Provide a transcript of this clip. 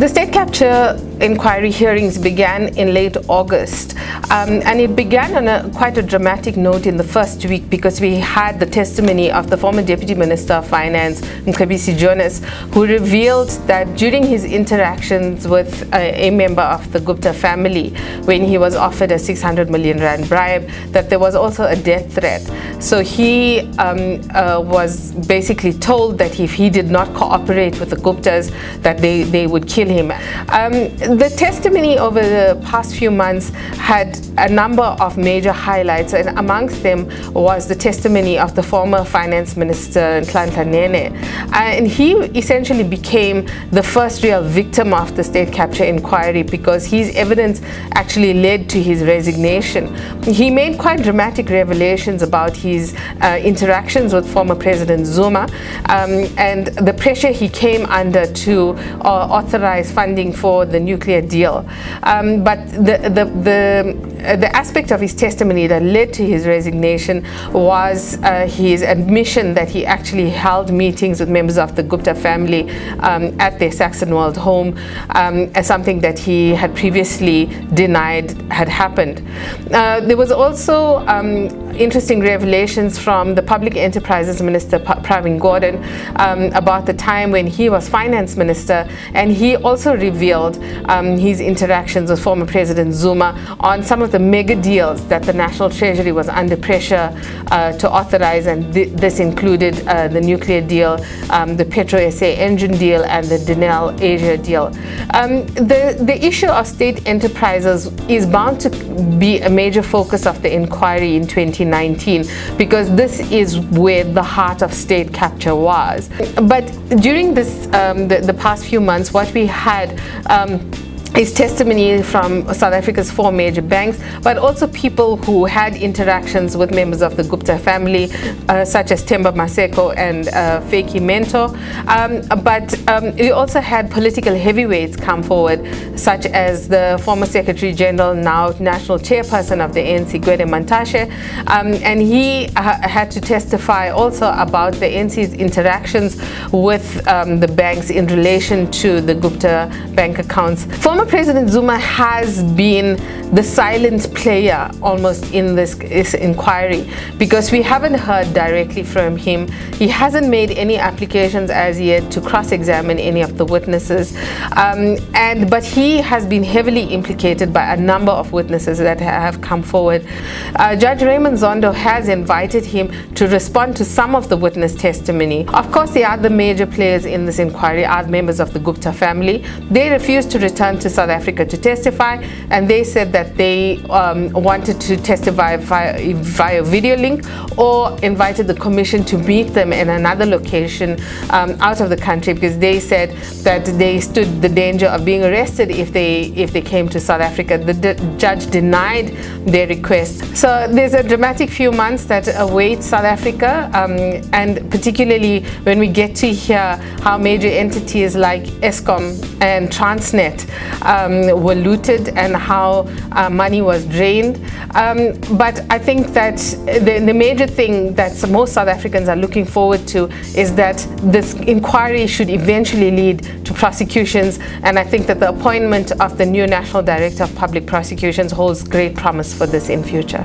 The state capture inquiry hearings began in late August, and it began on quite a dramatic note in the first week because we had the testimony of the former Deputy Minister of Finance, Mcebisi Jonas, who revealed that during his interactions with a member of the Gupta family, when he was offered a 600 million rand bribe, that there was also a death threat. So he was basically told that if he did not cooperate with the Guptas, that they would kill him. The testimony over the past few months had a number of major highlights, and amongst them was the testimony of the former Finance Minister Nhlanhla Nene. And he essentially became the first real victim of the state capture inquiry because his evidence actually led to his resignation. He made quite dramatic revelations about his interactions with former President Zuma and the pressure he came under to authorize funding for the nuclear deal. But the aspect of his testimony that led to his resignation was his admission that he actually held meetings with members of the Gupta family at their Saxonwold home, as something that he had previously denied had happened. There was also interesting revelations from the Public Enterprises Minister Pravin Gordhan about the time when he was Finance Minister, and he also revealed his interactions with former President Zuma on some of the mega deals that the National Treasury was under pressure to authorize, and this included the nuclear deal, the Petro SA engine deal, and the Denel Asia deal. The issue of state enterprises is bound to be a major focus of the inquiry in 2019 because this is where the heart of state capture was. But during this the past few months, what we had is testimony from South Africa's 4 major banks, but also people who had interactions with members of the Gupta family, such as Themba Maseko and Feki Mentor. But we also had political heavyweights come forward, such as the former Secretary General, now National Chairperson of the ANC, Gwede Mantashe, and he had to testify also about the ANC's interactions with the banks in relation to the Gupta bank accounts. Former President Zuma has been the silent player almost in this inquiry because we haven't heard directly from him. He hasn't made any applications as yet to cross-examine any of the witnesses, but he has been heavily implicated by a number of witnesses that have come forward. Judge Raymond Zondo has invited him to respond to some of the witness testimony. Of course, the other major players in this inquiry are members of the Gupta family. They refused to return to South Africa to testify, and they said that they wanted to testify via video link, or invited the commission to meet them in another location out of the country because they said that they stood the danger of being arrested if they came to South Africa. The judge denied their request. So there's a dramatic few months that await South Africa, and particularly when we get to hear how major entities like Eskom and Transnet were looted and how money was drained. But I think that the major thing that most South Africans are looking forward to is that this inquiry should eventually lead to prosecutions, and I think that the appointment of the new National Director of Public Prosecutions holds great promise for this in future.